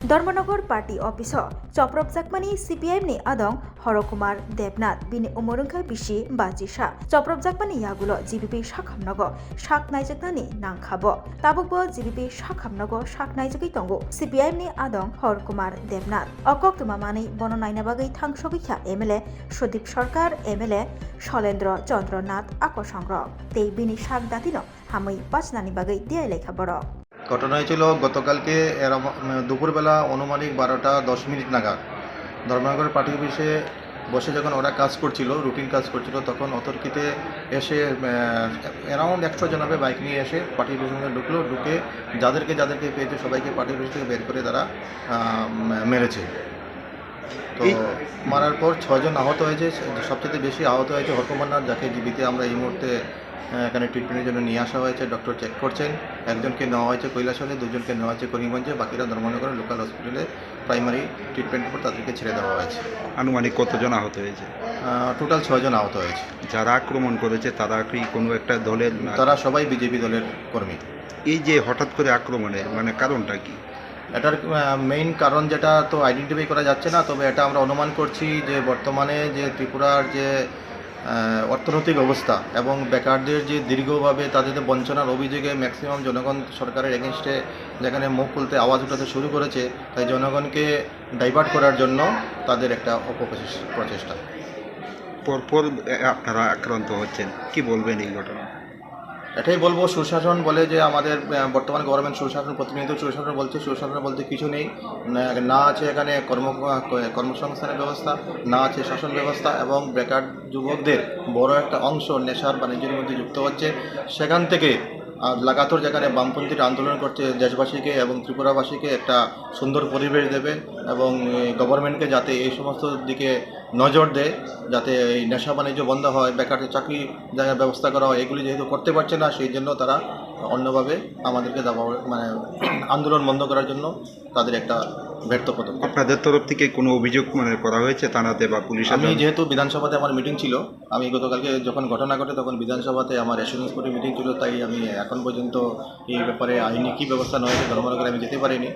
Dharmanagar party office चप्रब जाकमानी CPIM ni adong Horokumar Debnath bini umurungkai bisi bajisa चप्रब जाकमानी yagulo GBP sakhamnago sak naijaknani nangkhabo tabukbo GBP sakhamnago sak naijakai tongo CPIM ni adong Horokumar Debnath okok tumamani bono naina bagai thangsogikha MLA Sodip Sarkar MLA Sholendra Chandronath Akosangro tei bini sak datino hamui pachnani bagai diai lekha boro ঘটনা হয়েছিল গতকালকে দুপুরবেলা আনুমানিক 12:10 নাগাদ Dharmanagar party অফিসে বসে যখন ওরা কাজ করছিল রুটিন কাজ করছিল তখন অতর্কিতে এসে অ্যারাউন্ড 100 জন হবে বাইক নিয়ে এসে পার্টি অফিসের মধ্যে ঢুকে যাদেরকে পেয়েছে সবাইকে পার্টি অফিস থেকে বের করে তারা মেরেছে। তো মারার পর 6 জন আহত হয়েছে। সবচেয়ে বেশি আহত হয়েছে হরকুমার নাথ, যাকে জীবিতে আমরা এই মুহূর্তে এখানে ট্রিটমেন্টের জন্য নিয়ে আসা হয়েছে। ডক্টর চেক করছেন। একজনকে নেওয়া হয়েছে কৈলাসহরে, দুজনকে নেওয়া হয়েছে করিমগঞ্জে, বাকিরা ধর্মনগরের লোকাল হসপিটালে প্রাইমারি ট্রিটমেন্টের পর তাদেরকে ছেড়ে দেওয়া হয়েছে। আনুমানিক কতজন আহত হয়েছে? টোটাল 6 জন আহত হয়েছে। যারা আক্রমণ করেছে তারা কি কোনো একটা দলের? তারা সবাই বিজেপি দলের কর্মী। এই যে হঠাৎ করে আক্রমণের কারণটা কি? এটার মেইন কারণ যেটা তো আইডেন্টিফাই করা যাচ্ছে না, তবে এটা আমরা অনুমান করছি যে বর্তমানে যে ত্রিপুরার যে অর্থনৈতিক অবস্থা এবং বেকারদের যে দীর্ঘভাবে তাদের বঞ্চনার অভিযোগে ম্যাক্সিমাম জনগণ সরকারের এগেনস্টে যেখানে মুখ খুলতে আওয়াজ উঠাতে শুরু করেছে, তাই জনগণকে ডাইভার্ট করার জন্য তাদের একটা প্রচেষ্টা। পরপর আপনারা আক্রান্ত হচ্ছেন, কি বলবেন এই ঘটনা? এটাই বলবো, সুশাসন বলে যে আমাদের বর্তমান গভর্নমেন্ট সুশাসন, প্রতিনিয়ত সুশাসন বলতে কিছু নেই। না আছে এখানে কর্মসংস্থানের ব্যবস্থা, না আছে শাসন ব্যবস্থা, এবং বেকার যুবকদের বড় একটা অংশ নেশার বাণিজ্যের মধ্যে যুক্ত হচ্ছে। সেখান থেকে লাগাতার যেখানে বামপন্থীরা আন্দোলন করছে, দেশবাসীকে এবং ত্রিপুরাবাসীকে একটা সুন্দর পরিবেশ দেবে এবং গভর্নমেন্টকে যাতে এই সমস্ত দিকে নজর দেয়, যাতে এই নেশা বাণিজ্য বন্ধ হয়, বেকারদের চাকরি জায়গার ব্যবস্থা করা হয়, এগুলি যেহেতু করতে পারছে না, সেই জন্য তারা অন্যভাবে আমাদেরকে আন্দোলন বন্ধ করার জন্য তাদের একটা ব্যর্থ পদক্ষেপ। আপনাদের তরফ থেকে কোনো অভিযোগ করা হয়েছে থানাতে বা পুলিশ? আমি যেহেতু বিধানসভাতে আমার মিটিং ছিল, আমি গতকালকে যখন ঘটনা ঘটে তখন বিধানসভাতে আমার অ্যাসুরেন্স কোর্টে মিটিং ছিল, তাই আমি এখন পর্যন্ত এই ব্যাপারে আইনি কী ব্যবস্থা নেওয়া হয়েছে ধর্মনগরে আমি যেতে পারিনি,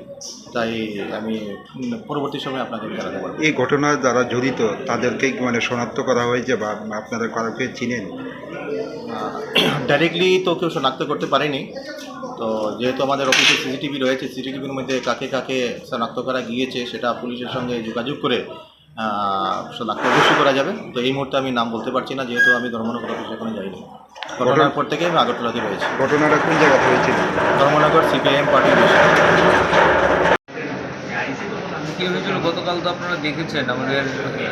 তাই আমি পরবর্তী সময় আপনাকে জানাতে পারবো। এই ঘটনায় যারা জড়িত তাদেরকে শনাক্ত করা হয়েছে বা আপনারা কাউকে চিনেন? ডাইরেক্টলি তো কেউ শনাক্ত করতে পারেনি। তো যেহেতু আমাদের অফিসে CCTV রয়েছে, CCTVর মধ্যে কাকে কাকে শনাক্ত করা গিয়েছে সেটা পুলিশের সঙ্গে যোগাযোগ করে শনাক্ত অবশ্যই করা যাবে। তো এই মুহূর্তে আমি নাম বলতে পারছি না, যেহেতু আমি ধর্মনগর অফিসে এখনো যাইনি। ঘটনার পর থেকে আমি আগরতলাতে রয়েছি। ঘটনাটা কোন জায়গাতে হয়েছিল? Dharmanagar CPIM party office. কী হয়েছিল গতকাল তো আপনারা দেখেছেন, আমাদের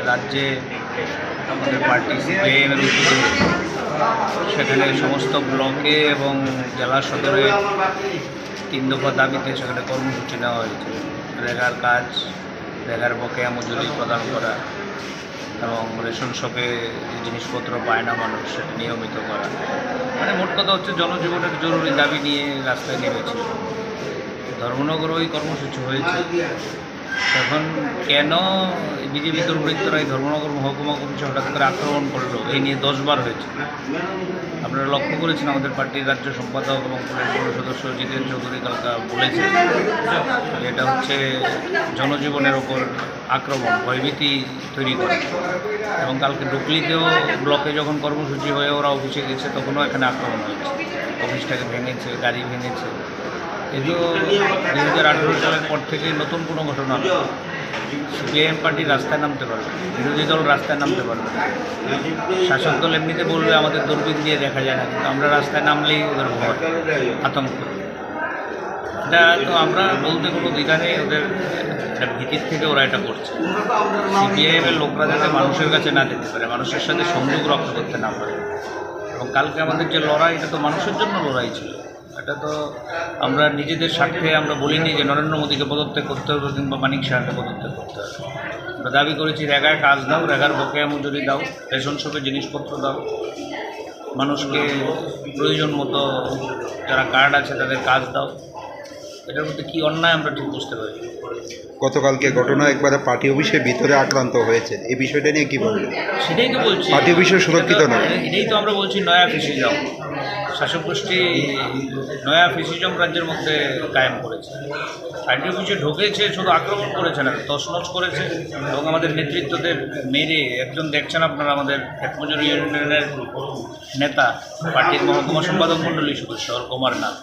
রাজ্যে আমাদের পার্টি CPIM এর উদ্যোগে সেখানে সমস্ত ব্লকে এবং জেলা সদরে 3 দফা দাবিতে সেখানে কর্মসূচি নেওয়া হয়েছে। রেগার কাজ, রেগার বকেয়া মজুরি প্রদান করা এবং রেশন শপে যে জিনিসপত্র পায় না মানুষ সেটা নিয়মিত করা, মোট কথা হচ্ছে জনজীবনের জরুরি দাবি নিয়ে রাস্তায় নেমেছিল। ধর্মনগর ওই কর্মসূচি হয়েছে। তখন কেন বিজেপি দুর্বৃত্তরা এই ধর্মনগর মহকুমা কমিশন হঠাৎ করে আক্রমণ করলো, এই নিয়ে 10 বার হয়েছে। আপনারা লক্ষ্য করেছেন আমাদের পার্টির রাজ্য সম্পাদক এবং পুলিশ সদস্য জিতেন চৌধুরী কালকা বলেছেন এটা হচ্ছে জনজীবনের ওপর আক্রমণ, ভয়ভীতি তৈরি করে। এবং কালকে ডুকলিতেও ব্লকে যখন কর্মসূচি হয়ে ওরা অফিসে গেছে তখনও এখানে আক্রমণ হয়েছে, অফিসটাকে ভেঙেছে, গাড়ি ভেঙেছে। এগুলো 2018 সালের পর থেকে নতুন কোনো ঘটনা নয়। CPIM পার্টি রাস্তায় নামতে পারবে, বিরোধী দল রাস্তায় নামতে পারবে। শাসক দল এমনিতে বলবে আমাদের দূরবীন দিয়ে দেখা যায় না, কিন্তু আমরা রাস্তায় নামলেই ওদের ভয়, আতঙ্ক। এটা তো আমরা বলতে কোনো দ্বিধা নেই, ওদের একটা ভীতির থেকে ওরা এটা করছে। CPIM এর লোকরা যাতে মানুষের কাছে না যেতে পারে, মানুষের সাথে সংযোগ রক্ষা করতে না পারে। এবং কালকে আমাদের যে লড়াই, এটা তো মানুষের জন্য লড়াই ছিল। এটা তো আমরা নিজেদের স্বার্থে আমরা বলিনি যে নরেন্দ্র মোদীকে পদত্যাগ করতে হবে কিংবা মানিক সাহাকে পদত্যাগ করতে হবে। আমরা দাবি করেছি রেগায় কাজ দাও, রেগার বকেয়া মজুরি দাও, রেশন শপে জিনিসপত্র দাও, মানুষকে প্রয়োজন মতো যারা কার্ড আছে তাদের কাজ দাও। এটার মধ্যে কী অন্যায় আমরা ঠিক বুঝতে পারি। গতকালকে ঘটনা একবারে পার্টি অফিসের ভিতরে আক্রান্ত হয়েছে, এই বিষয়টা নিয়ে কি বলবেন? সেটাই তো বলছি, পার্টি অফিসে সুরক্ষিত নয়। এটাই তো আমরা বলছি নয়া ফেসিজম, শাসক গোষ্ঠী নয়া ফেসিজম রাজ্যের মধ্যে কায়েম করেছে। পার্টি অফিসে ঢুকেছে, শুধু আক্রমণ করেছে না, তছনছ করেছে এবং আমাদের নেতৃত্বদের মেরে, একজন দেখছেন আপনারা আমাদের ক্ষেতমজুর ইউনিয়নের নেতা, পার্টির মহকুমা সম্পাদক মণ্ডলীর সদস্য কুমার নাথ,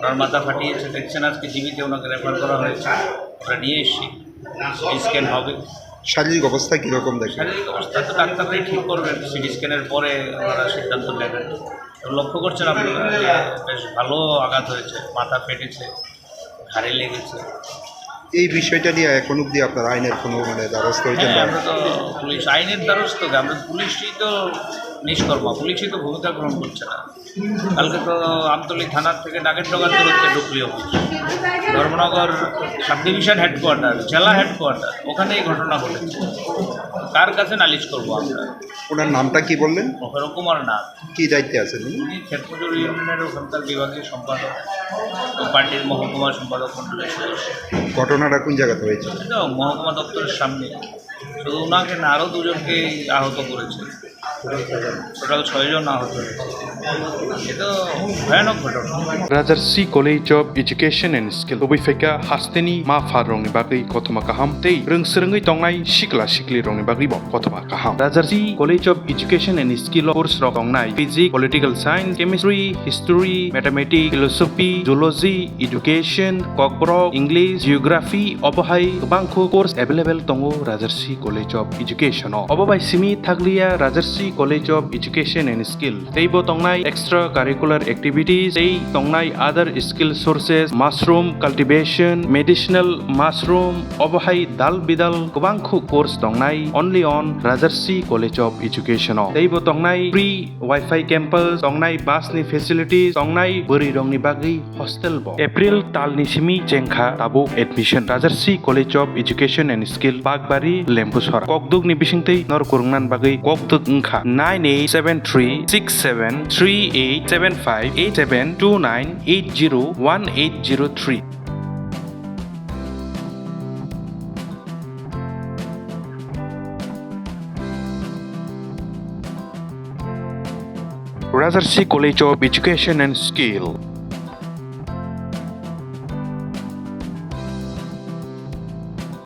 ওনার মাথা ফাটিয়েছে, দেখছেন আজকে জীবিতে ওনাকে রেফার করা হয়েছে, আমরা নিয়ে এসেছি, স্ক্যান হবে। শারীরিক অবস্থা কীরকম দেখেন? শারীরিক অবস্থা তো ডাক্তাররাই ঠিক করবেন, সিটি স্ক্যানের পরে ওনারা সিদ্ধান্ত নেবেন। তো লক্ষ্য করছেন আপনারা যে বেশ ভালো আঘাত হয়েছে, মাথা ফেটেছে, ঘাড়ে লেগেছে। এই বিষয়টা নিয়ে এখন অবধি আপনার আইনের কোনো দ্বারস্থ হয়েছেন? হ্যাঁ, আমরা তো পুলিশ আইনের দ্বারস্থ, আমরা পুলিশই তো নিষ্কর্মা, পুলিশই তো ভূমিকা গ্রহণ করছে না। কালকে তো আমতলী থানার থেকে নাগেরডোগার দূরত্বে ঢুকলি office, Dharmanagar sub division headquarter, জেলা হেডকোয়ার্টার, ওখানে এই ঘটনা ঘটেছে। কার কাছে নালিশ করবো আমরা? ওনার নামটা কি বললেন? কুমার নাথ। কি দায়িত্বে আছেন উনি? উনি ক্ষেতমজুর ইউনিয়নের ওখানকার বিভাগীয় সম্পাদক ও পার্টির মহকুমা সম্পাদক মণ্ডলের সদস্য। ঘটনাটা কোন জায়গাতে হয়েছে? এটা মহকুমা দপ্তরের সামনে, শুধু ওনাকে না আরও দুজনকে আহত করেছে, টোটাল 6 জন আহত হয়েছে। এটা ভয়ানক ঘটনা। Rajarsi College of Education and Skill Obifeka Hasteni Ma Farong Bagri Kotoma Kaham Tei Rungsrungi Tongnai Shikla Shikli Rong Bagri Bo Kotoma Kaham Rajarsi College of Education and Skill course Rong Tongnai Physics, Political Science, Chemistry, History, Mathematics, Philosophy, Zoology, Education, Kokborok, English, Geography, Obohai Bangko course available Tongo Rajarsi College of Education Obobai Simi Thaglia Rajarsi College of Education and Skill Teibo Tongnai extra curricular activities Tei Tongnai other skill sources mushroom cultivation medicinal mushroom Obohai Dal Bidal Kubangku course Tongnai only on Rajarsi College of Education Teibo Tongnai free Wi-Fi campus Tongnai bus ni facilities Tongnai Buri Rongni Bagi hostel bo April Talni Simi Jengkha Tabu admission Rajarsi College of Education and Skill Bagbari Lembusora Kokdug ni Bisingtei Nor Kurungnan Bagi Kokdug Ngkha 98736738758729801803 Rajarsi College of Education and Skill